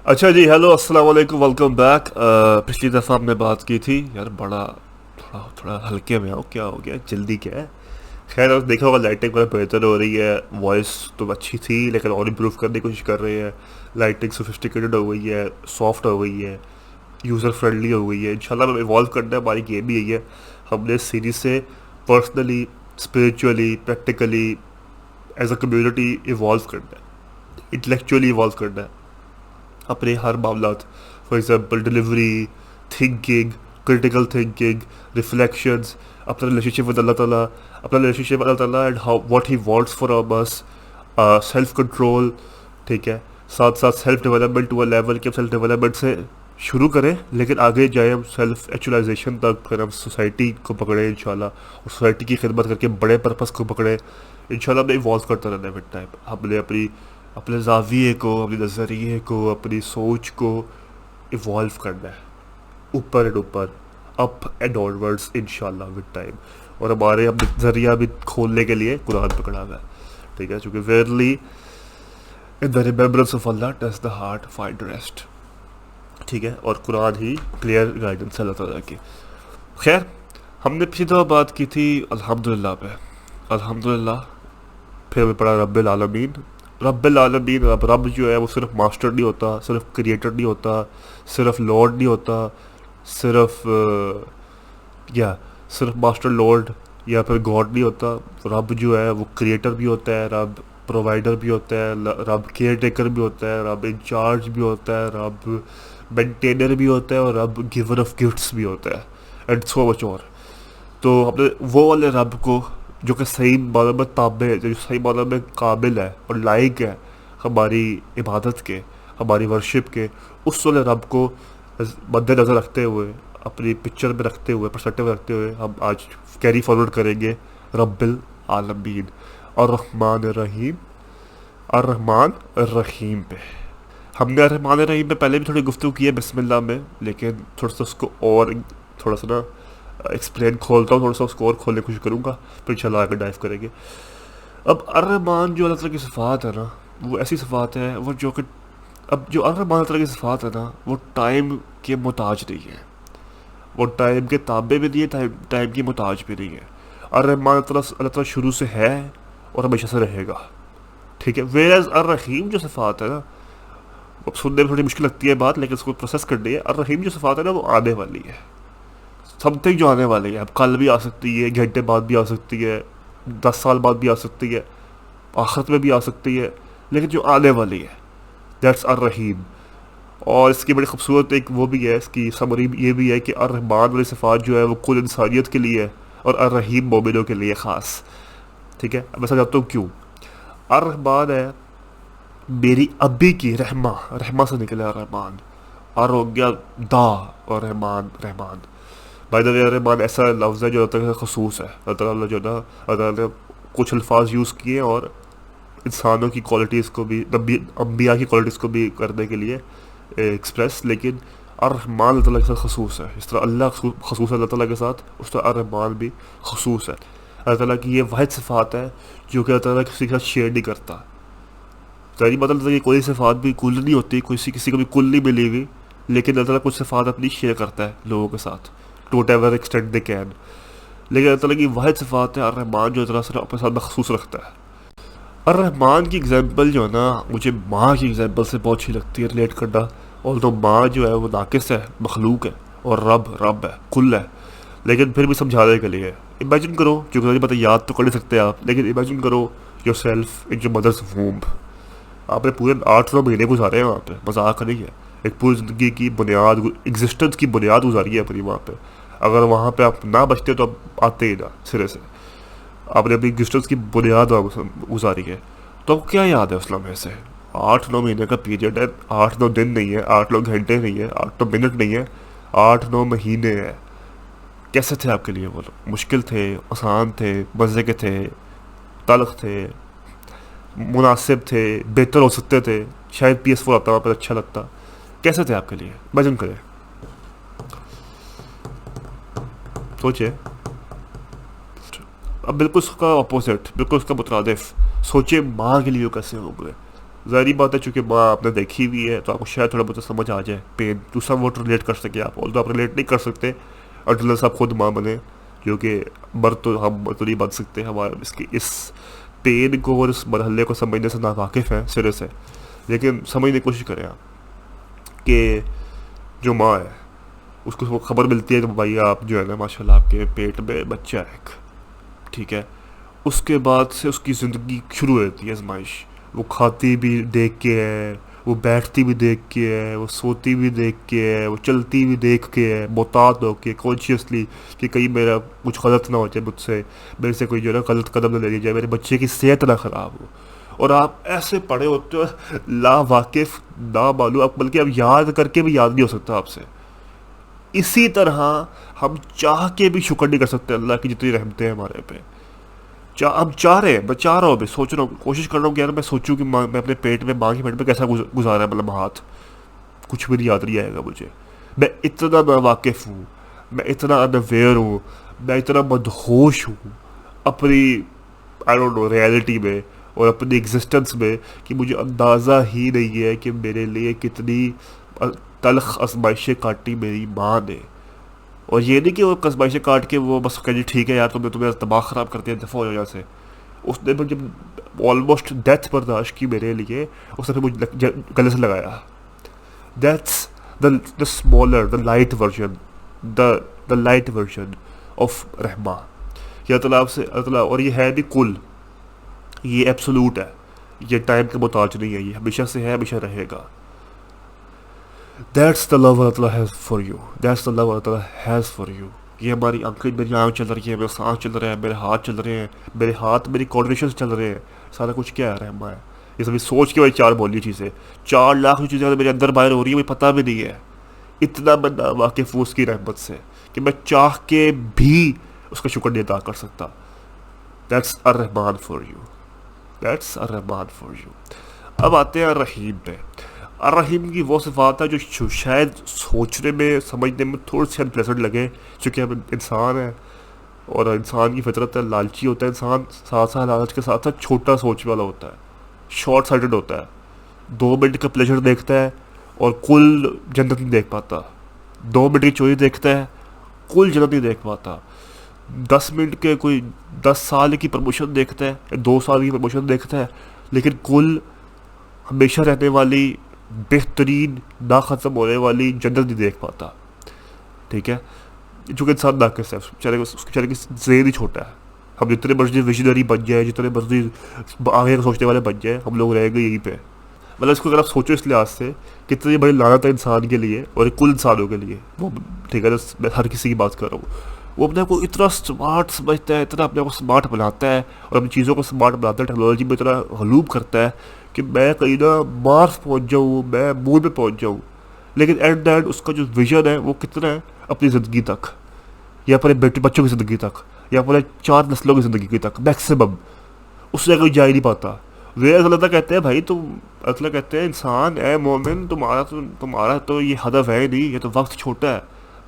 अच्छा जी, हेलो, अस्सलाम वालेकुम, वेलकम बैक। पिछली दफ़ा हमने बात की थी यार, बड़ा थोड़ा थोड़ा हल्के में आओ, क्या हो गया, जल्दी क्या है। खैर, अब देखा होगा लाइटिंग वगैरह बेहतर हो रही है। वॉइस तो अच्छी थी लेकिन और इम्प्रूव करने की कोशिश कर रहे हैं। लाइटिंग सोफिस्टिकेटेड हो गई है, सॉफ्ट हो गई है, यूज़र फ्रेंडली हो गई है। इंशाल्लाह हमें इवॉल्व करना है, हमारी गेम ही यही है। हमने इस सीरीज़ से personally, spiritually, practically, as a community evolve करना है, इंटेलेक्चुअली इवॉल्व करना है अपने हर मामलात। For example delivery, thinking, critical thinking, reflections, अपना रिलेशनशिप विद अल्लाह ताला, अपना रिलेशनशिप विद अल्लाह ताला and how what he wants for us, self control. ठीक है, साथ साथ self development to a level कि हम सेल्फ डेवलपमेंट से शुरू करें लेकिन आगे जाए हम सेल्फ एक्चुअलाइजेशन तक, फिर हम सोसाइटी को पकड़े इंशाल्लाह, और सोसाइटी की खिदमत करके बड़े पर्पस को पकड़े इंशाल्लाह। हमने इवॉल्व करता रहना है विद टाइम। हमने अपनी अपने ज़ाविये को, अपने नज़रिए को, अपनी सोच को इवॉल्व करना है ऊपर एंड ऊपर, अप एंड ऑनवर्ड्स इंशाल्लाह विद टाइम। और हमारे अब नज़रिया भी खोलने के लिए कुरान पकड़ा हुआ है। ठीक है, क्योंकि verily in the remembrance of Allah does the heart find rest. ठीक है, और कुरान ही क्लियर गाइडेंस है अल्लाह ताला की। खैर, हमने पिछली दफ़ा बात की थी अल्हम्दुलिल्लाह पे। अल्हम्दुलिल्लाह, फिर हमें पढ़ा रब्बिल आलमीन। रब्बिल आलमीन, रब जो है वो सिर्फ मास्टर नहीं होता, सिर्फ क्रिएटर नहीं होता, सिर्फ लॉर्ड नहीं होता, सिर्फ या सिर्फ मास्टर लॉर्ड या फिर गॉड नहीं होता। रब जो है वो क्रिएटर भी होता है, रब प्रोवाइडर भी होता है, रब केयर टेकर भी होता है, रब इंचार्ज भी होता है, रब मेंटेनर भी होता है, और रब गिवर ऑफ गिफ्ट्स भी होता है, एंड सो मच और। तो हमने वो वाले रब को जो कि सही मानों में ताबे है, जो सही मानों में काबिल है और लायक है हमारी इबादत के, हमारी वर्शिप के, उस वाले रब को मद्देनज़र रखते हुए, अपनी पिक्चर में रखते हुए, परस्पेक्टिव रखते हुए हम आज कैरी फॉरवर्ड करेंगे रब्बिल आलमीन और रहमान रहीम, और रहमान रहीम पे। हमने रहमान रहीम पे पहले भी थोड़ी गुफ्तगू की है बिस्मिल्लाह में, लेकिन थोड़ा सा उसको और थोड़ा सा ना एक्सप्लेन खोलता हूँ, थोड़ा सा उसको और खोलने की कोशिश करूँगा, फिर इंशाल्लाह आगे डाइव करेंगे। अब अर्रहमान जो अल्लाह ताला की सिफ़ात है ना, वो ऐसी सिफ़ात है वो जो कि, अब जो अर्रहमान अल्लाह ताला की सिफ़ात है ना, वो टाइम के मोहताज नहीं है, वो टाइम के ताबे भी नहीं है, टाइम टाइम की मोहताज भी नहीं है। अर्रहमान अल्लाह ताला शुरू से है और हमेशा से रहेगा। ठीक है, वेरएज़ अर्रहीम जो सिफ़ात है ना, अब सुनने में थोड़ी मुश्किल लगती है बात, लेकिन उसको प्रोसेस करनी है। अर्रहीम जो सिफ़ात है ना, वो आने वाली है, समथिंग जो आने वाली है। अब कल भी आ सकती है, घंटे बाद भी आ सकती है, 10 साल बाद भी आ सकती है, आखिरत में भी आ सकती है, लेकिन जो आने वाली है दैट्स अर रहीम। और इसकी बड़ी खूबसूरत एक वो भी है, इसकी समरी ये भी है कि अर रहमान वाली सिफ़ात जो है वो कुल इंसानियत के लिए है, और अर रहीम मोमिनों के लिए ख़ास। ठीक है, अब मैं समझाता हूँ क्यों। अर रहमान है मेरी अभी की रहमा, रहमा से निकला रहमान, अर हो गया दा, और Rahman Rahman. By the way, Rahman ऐसा लफ्ज़ है जो अल्लाह ताला का खसूस है। अल्लाह ताला जो ना, अल्लाह ताला ने कुछ अल्फाज यूज़ किए और इंसानों की क्वालिटीज़ को भी, नबी अम्बिया की क्वालिटीज़ को भी करने के लिए एक्सप्रेस, लेकिन अर्रहमान अल्लाह ताला के साथ खसूस है। जिस तरह अल्लाह खसूस है अल्लाह ताला के साथ, उस तरह अर्रहमान भी खसूस है। अल्लाह ताला की ये वाहिद सिफ़ात है जो कि अल्लाह ताला किसी के साथ शेयर नहीं करता। जाहिर बात है कि कोई सिफ़ात भी कुल नहीं होती, किसी को भी कुल नहीं मिली हुई, लेकिन अल्लाह ताला कुछ सिफ़ात अपनी शेयर करता है लोगों के साथ, to whatever extent they can. लेकिन अल्लाह ताला की वाहिद सिफ़ात है अर्रहमान जो अल्लाह ताला अपने साथ मखसूस रखता है। अर्रहमान की एग्जांपल जो है ना, मुझे माँ की एग्जांपल से बहुत अच्छी लगती है रिलेट करना। और तो माँ जो है वो नाकिस है, मखलूक है, और रब रब है, कुल है, लेकिन फिर भी समझाने के लिए इमेजिन करो, जो कि पता याद तो कर नहीं सकते आप, लेकिन इमेजिन करो yourself in your mother's womb. आपने पूरे 8-9 महीने गुजारे हैं वहाँ पे, मजाक नहीं है। एक पूरी ज़िंदगी की बुनियाद, एग्जिस्टेंस की बुनियाद गुजारी है अपनी वहाँ पे। अगर वहाँ पे आप ना बचते तो आप आते ही ना सिरे से। आपने अपनी एग्जिस्टेंस की बुनियाद गुजारी है, तो आपको क्या याद है उस लम्हे से? 8-9 महीने का पीरियड है, 8-9 दिन नहीं है, 8-9 घंटे नहीं है, 8-9 मिनट नहीं है, 8-9 महीने है। कैसे थे आपके लिए वो लोग? मुश्किल थे, आसान थे, मज़े के थे, तल्ख थे, मुनासिब थे, बेहतर हो सकते थे, शायद PS4 आता वहाँ पर अच्छा लगता। कैसे थे आपके लिए? इमेजिन करें, सोचिए। अब बिल्कुल उसका अपोजिट, बिल्कुल उसका मुतरादिफ सोचिए, माँ के लिए वो कैसे होंगे। ज़ाहिर बात है, चूँकि माँ आपने देखी हुई है तो आपको शायद थोड़ा बहुत समझ आ जाए pain, to somewhat relate कर सके आप। और तो आप रिलेट नहीं कर सकते अनटिल आप खुद माँ बने, जो कि मर्द तो हम तो नहीं बन सकते। हमारे इसकी इस पेन को और इस मरहले को समझने से ना वाकिफ़ हैं सिरे से, लेकिन समझने की कोशिश करें आप कि जो माँ है उसको वो खबर मिलती है कि भाई आप जो है ना माशाल्लाह आपके पेट में बच्चा है एक, ठीक है। उसके बाद से उसकी ज़िंदगी शुरू हो जाती है आजमाइश। वो खाती भी देख के है, वो बैठती भी देख के है, वो सोती भी देख के है, वो चलती भी देख के है, मोहतात हो के कॉन्शियसली कि कहीं मेरा कुछ गलत ना हो जाए मुझसे, मेरे से कोई जो है ना गलत कदम ना ले लिया जाए, मेरे बच्चे की सेहत ना ख़राब हो। और आप ऐसे पड़े होते हो ला वाकिफ़ ना मालूम आप, बल्कि आप याद करके भी याद नहीं हो सकता आपसे। इसी तरह हम चाह के भी शुक्र नहीं कर सकते अल्लाह की जितनी रहमतें हैं हमारे पे। हम चाह रहे हैं, मैं चाह रहा हूँ, मैं सोच रहा हूँ, कोशिश कर रहा हूँ कि यार मैं सोचूं कि मैं अपने पेट में, माँ के पेट में कैसा गुजारा है, मतलब हाथ कुछ भी नहीं याद नहीं आएगा मुझे। मैं इतना नावाकिफ़ हूँ, मैं इतना अनअवेयर हूँ, मैं इतना मदहोश हूँ अपनी आई डोंट नो रियलिटी में और अपनी एग्जिस्टेंस में कि मुझे अंदाज़ा ही नहीं है कि मेरे लिए कितनी तलख आजमाइशें काटी मेरी माँ ने। और ये नहीं कि वो आजमाइशें काट के वो बस कह दी ठीक है यार तुमने तुम्हें दिमाग ख़राब कर दिया, दफ़ा हो जाओ यहाँ से। उसने फिर जब ऑलमोस्ट डेथ बर्दाश्त की मेरे लिए, उसने फिर मुझे गले से लगाया। That's the smaller the light version, the light version of रहमा। या ताला से अल्लाह, और ये है भी कुल, ये एब्सोलूट है, ये टाइम के मोहताज नहीं है, ये हमेशा से है, हमेशा रहेगा। दैट्स द लव अल्लाह ताला has for you, that's the love Allah ताला हैज़ फॉर यू। ये हमारी आंखें, मेरी आँख चल रही है, मेरे सांस चल रहे हैं, मेरे हाथ चल रहे हैं, मेरे हाथ मेरी कोऑर्डिनेशन चल रहे हैं, सारा कुछ क्या है, रहमा है। ये सभी सोच के भाई चार बोली चीज़ें, 4 लाख जो चीज़ें मेरे अंदर बाहर हो रही है मुझे पता भी नहीं है। इतना मैं वाकिफ़ हूँ उसकी रहमत से कि मैं चाह के भी उसका शुक्र नहीं अदा कर सकता। That's a Rahman for you, that's a Rahman for you. अब आते हैं रहीम पे। अर्रहीम की वो सिफ़ात है जो शायद सोचने में, समझने में थोड़ी सी अनप्लेजेंट लगे, क्योंकि हम इंसान हैं और इंसान की फितरत है, लालची होता है इंसान, साथ साथ लालच के साथ साथ छोटा सोचने वाला होता है, शॉर्ट साइटेड होता है। 2 मिनट का प्लेजर देखता है और कुल जन्नत नहीं देख पाता। 2 मिनट की चोरी देखता है, कुल जन्नत नहीं देख पाता। 10 मिनट के कोई 10 साल की प्रमोशन देखता है या 2 साल की प्रमोशन देखता है, लेकिन कुल हमेशा रहने वाली, बेहतरीन, ना ख़त्म होने वाली जन्नत नहीं देख पाता। ठीक है, चूँकि इंसान नाक़िस है, उसके बेचारे की ज़हन ही छोटा है। हम जितने मर्जी विजनरी बन जाए, जितने मर्जी आगे सोचने वाले बन जाए, हम लोग रहेंगे यहीं पे। मतलब इसको अगर आप सोचो इस लिहाज से, कितनी बड़ी लानत है इंसान के लिए और कुल इंसानों के लिए वो, ठीक है, मैं हर किसी की बात कर रहा हूँ। वो अपने आप को इतना स्मार्ट समझता है, इतना अपने आप को स्मार्ट बनाता है और अपनी चीज़ों को स्मार्ट बनाता है, टेक्नोलॉजी में इतना हलूब करता है कि मैं कहीं ना मार्स पहुंच जाऊँ, मैं मून पे पहुंच जाऊँ। लेकिन एट द एंड उसका जो विजन है वो कितना है, अपनी ज़िंदगी तक, या अपने बेटे बच्चों की ज़िंदगी तक, या अपने 4 नस्लों की ज़िंदगी की तक मैक्सिमम, उससे कोई जा ही नहीं पाता। वे अल्लाह कहते हैं भाई तुम, अल्लाह कहते हैं इंसान है मोमिन, तुम्हारा तो ये हदफ है ही नहीं, ये तो वक्त छोटा है।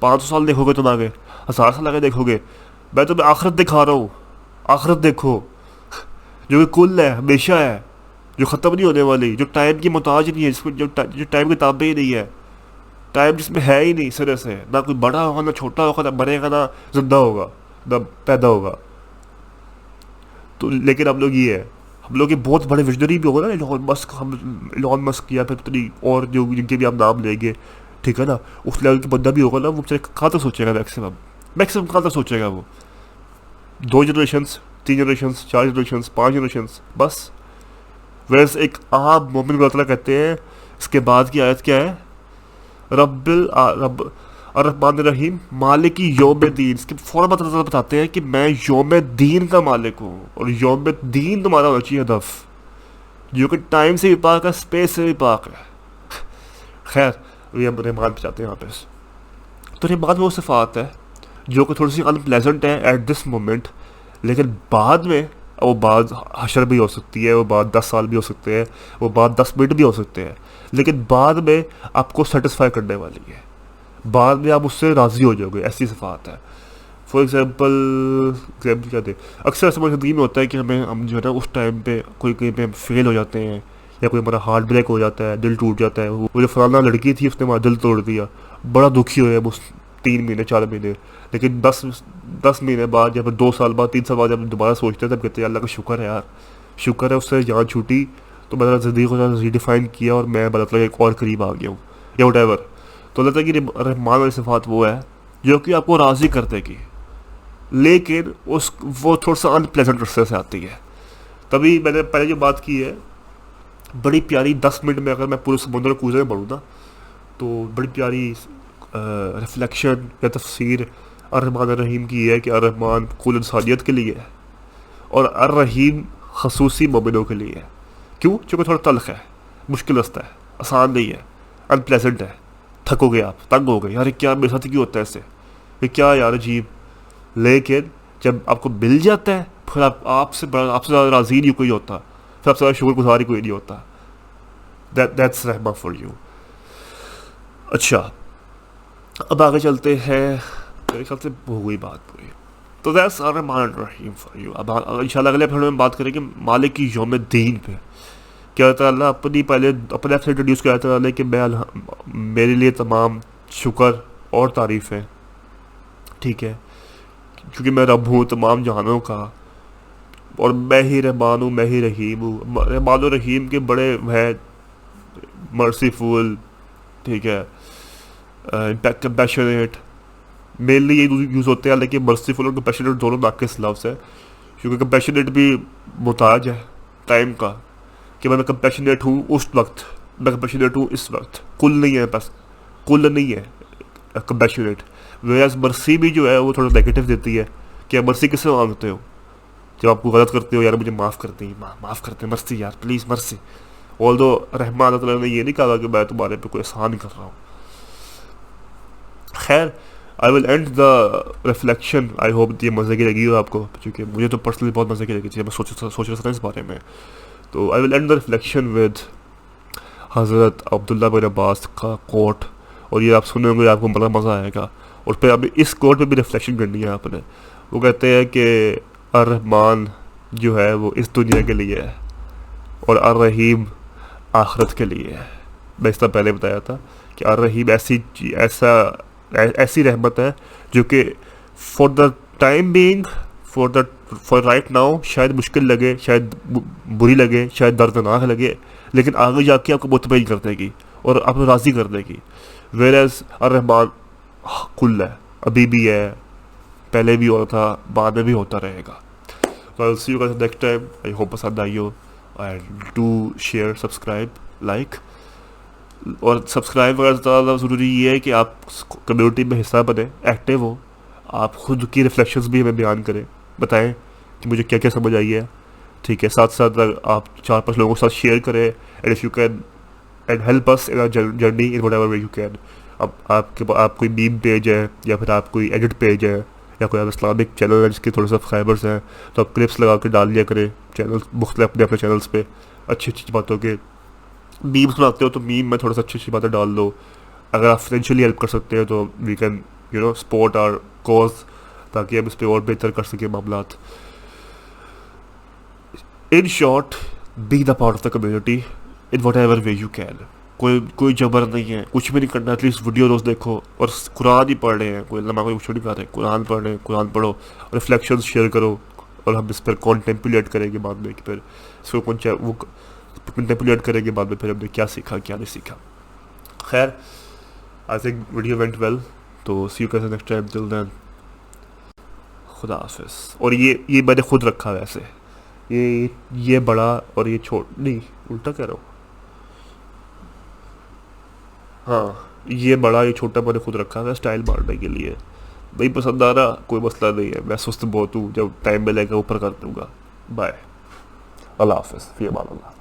500 साल देखोगे तुम आगे, 1000 साल आगे देखोगे, मैं तुम्हें आखिरत दिखा रहा हूँ। आखिरत देखो जो कि कुल है, हमेशा है, जो ख़त्म नहीं होने वाली, जो टाइम की मोहताज नहीं है, जिसको जो टाइम की ताबे ही नहीं है, टाइम जिसमें है ही नहीं सिरे से, ना कोई बड़ा होगा ना छोटा होगा, ना मरेगा ना जिंदा होगा ना पैदा होगा। तो लेकिन हम लोग ये है, हम लोग ये बहुत बड़े विजनरी भी होगा ना, इलॉन मस्क या फिर पता नहीं और जो जिनके भी आप नाम लेंगे, ठीक है ना, उस लेवल का बंदा भी होगा ना, वो बेचारे कहाँ तक सोचेगा, मैक्सिमम मैक्सिमम कहाँ तक सोचेगा वो? 2 जनरेशन्स, 3 जनरेशन्स, 4 जनरेशन्स, 5 जनरेशन्स बस। वैसे एक आम मोमिन को अल्लाह कहते हैं, इसके बाद की आयत क्या है, रब अर्रहमान रहीम मालिकी यौम दीन। इसके फ़ौरन बताते हैं कि मैं यौम दीन का मालिक हूँ, और यौम दीन तुम्हारा होना चाहिए हदफ, जो कि टाइम से भी पाक है, स्पेस से भी पाक है। खैर ये हम रहमान पे जाते हैं यहाँ पे। तो रहमान वो सिफ़ात है जो कि थोड़ी सी अनप्लेजेंट है एट दिस मोमेंट, लेकिन बाद में वो बात हशर भी हो सकती है, वो बात 10 साल भी हो सकते हैं, वो बात 10 मिनट भी हो सकते हैं, लेकिन बाद में आपको सेटिस्फाई करने वाली है, बाद में आप उससे राज़ी हो जाओगे, ऐसी सिफ़ात है। फॉर एग्ज़ाम्पल क्या दे, अक्सर ऐसा ज़िंदगी में होता है कि हम जो है ना उस टाइम पे कोई कहीं पे फेल हो जाते हैं या कोई हमारा हार्ट ब्रेक हो जाता है, दिल टूट जाता है, वो जो फलाना लड़की थी उसने हमारा दिल तोड़ दिया, बड़ा दुखी हुए हम उस 3 महीने 4 महीने। लेकिन 10 महीने बाद या फिर 2 साल बाद 3 साल बाद जब दोबारा सोचते हैं तब कहते हैं अल्लाह का शुक्र है यार, शुक्र है उससे जान छूटी तो मैंने ज़िंदगी को रीडिफाइन किया और मैं मतलब एक और करीब आ गया हूँ या वट। तो लगता है कि रहमान वाली सिफात वो है जो कि आपको राज़ी कर देगी, लेकिन उस वो थोड़ा सा अनप्लेजेंट रास्ते से आती है। तभी मैंने पहले जो बात की है, बड़ी प्यारी 10 मिनट में अगर मैं पूरे समुद्र कूदने पढ़ूँ ना, तो बड़ी प्यारी रिफ्लेक्शन या तफसीर अर्रहमान अर्रहीम की है कि अर्रहमान कुल इंसानियत के लिए है और अर्रहीम खसूसी मोमिनों के लिए है। क्यों? क्योंकि थोड़ा तल्ख है, मुश्किल रास्ता है, आसान नहीं है, अनप्लेजेंट है, थकोगे आप, तंग हो गए, यार ये क्या मेरे साथ क्यों होता है ऐसे, ये क्या यार अजीब। लेकिन जब आपको मिल जाता है फिर आपसे ज़्यादा राज़ी नहीं कोई होता, फिर आपसे ज़्यादा शुक्रगुज़ार ही कोई नहीं होता। दैट्स रहमा फॉर यू। अच्छा, अब आगे चलते हैं, मेरे ख्याल से हो गई बात पूरी। तो दैट्स अर्रहमान अर्रहीम फॉर यू। अब इंशाल्लाह अगले एपिसोड में बात करेंगे मालिक की यौम दीन पे। क्या ताला अपनी पहले अपने ऐप से इंट्रोड्यूस किया था कि मेरे लिए तमाम शुक्र और तारीफ़ है, ठीक है, क्योंकि मैं रब हूँ तमाम जहानों का और मैं ही रहमान हूँ, मैं ही रहीम हूँ। रहमान और रहीम के बड़े है मर्सीफुल, ठीक है, कंपैशनेट, मेनली ये यूज़ होते हैं, लेकिन मर्सीफुल और कंपैशनेट दोनों नाकिस लफ्ज़ है, क्योंकि कंपैशनेट भी मोहताज है टाइम का कि मैं कंपैशनेट हूँ उस वक्त, मैं कंपैशनेट हूँ इस वक्त, कुल नहीं है, बस कुल नहीं है कंपैशनेट। वेराज मर्सी भी जो है वो थोड़ा नेगेटिव देती है कि आप मर्सी किससे मांगते हो, जब आपको गलत करते हो, यार मुझे माफ़ करते हैं, माफ़ करते हैं, मर्सी यार प्लीज़ मर्सी। ऑल्दो रहमान ताला ने ये नहीं कहा कि मैं तुम्हारे पे कोई एहसान कर रहा हूँ। खैर, I will and the reflection, I hope ये मज़े की लगी हो आपको, क्योंकि मुझे तो पर्सनली बहुत मज़े की लगी थी, मैं सोच रहा था इस बारे में। तो I will and the reflection with हज़रत अब्दुल्ला बिन अब्बास का कोट, और ये आप सुनेंगे आपको बड़ा मज़ा आएगा। और फिर अभी इस कोट पे भी रिफ्लेक्शन करनी है आपने। वो कहते हैं कि अर्रहमान जो है वो इस दुनिया के लिए है और अर्रहीम आखिरत के लिए है। मैं इसका पहले बताया था कि अर्रहीम ऐसी रहमत है जो कि for the time being, for right now शायद मुश्किल लगे, शायद बुरी लगे, शायद दर्दनाक लगे, लेकिन आगे जाके आपको मुतमईन कर देगी और आपको राज़ी कर देगी। वेरएज़ अर्रहमान कुल है, अभी भी है, पहले भी हो रहा था, बाद में भी होता रहेगा। तो I see you guys next time. I hope पसंद आई हो, and do share, subscribe, like. और सब्सक्राइब वगैरह ज़्यादा ज़रूरी ये है कि आप कम्युनिटी में हिस्सा बने, एक्टिव हो, आप खुद की रिफ्लेक्शंस भी हमें बयान करें, बताएं कि मुझे क्या क्या समझ आई है, ठीक है। साथ साथ आप 4-5 लोगों के साथ शेयर करें, and if you can and help us in our journey in whatever way you can. अब आप कोई मीम पेज है या फिर आप कोई एडिट पेज है या कोई इस्लामिक चैनल है जिसके थोड़े सब्सक्राइबर्स हैं, तो आप क्लिप्स लगा के डाल लिया करें चैनल मुख्तलिफ अपने चैनल्स पे, अच्छी अच्छी बातों के। मीम्स बनाते हो तो मीम में थोड़ा सा अच्छी अच्छी बातें डाल दो। अगर आप फाइनेंशियली हेल्प कर सकते हो तो we can support our cause, ताकि हम इस पर और बेहतर कर सकें मामलात। In short, be the part of the community in whatever way you can. कोई जबर नहीं है, कुछ भी नहीं करना, एटलीस्ट वीडियो रोज़ देखो और कुरान ही पढ़ रहे हैं, कोई लम्बा कोई कुछ नहीं कर रहे, कुरान पढ़ रहे हैं, कुरान पढ़ो, रिफ्लेक्शन शेयर करो, और हम इस पर कॉन्टेम्पलेट करेंगे बाद में कि फिर इसको वो कॉन्टेम्पलेट करेंगे बाद में फिर हमने क्या सीखा क्या नहीं सीखा। खैर, I think video went well, तो see you guys next time, till then खुदा हाफिज़। और ये मैंने खुद रखा वैसे, ये बड़ा और ये नहीं, उल्टा कह रहा हूँ, हाँ, ये बड़ा ये छोटा मैंने खुद रखा है स्टाइल मारने के लिए। नहीं पसंद आ रहा, कोई मसला नहीं है, मैं सुस्त बहुत हूँ, जब टाइम मिलेगा ऊपर कर दूँगा। बाय, अल्लाह हाफिज़, फ़ी अमान अल्लाह।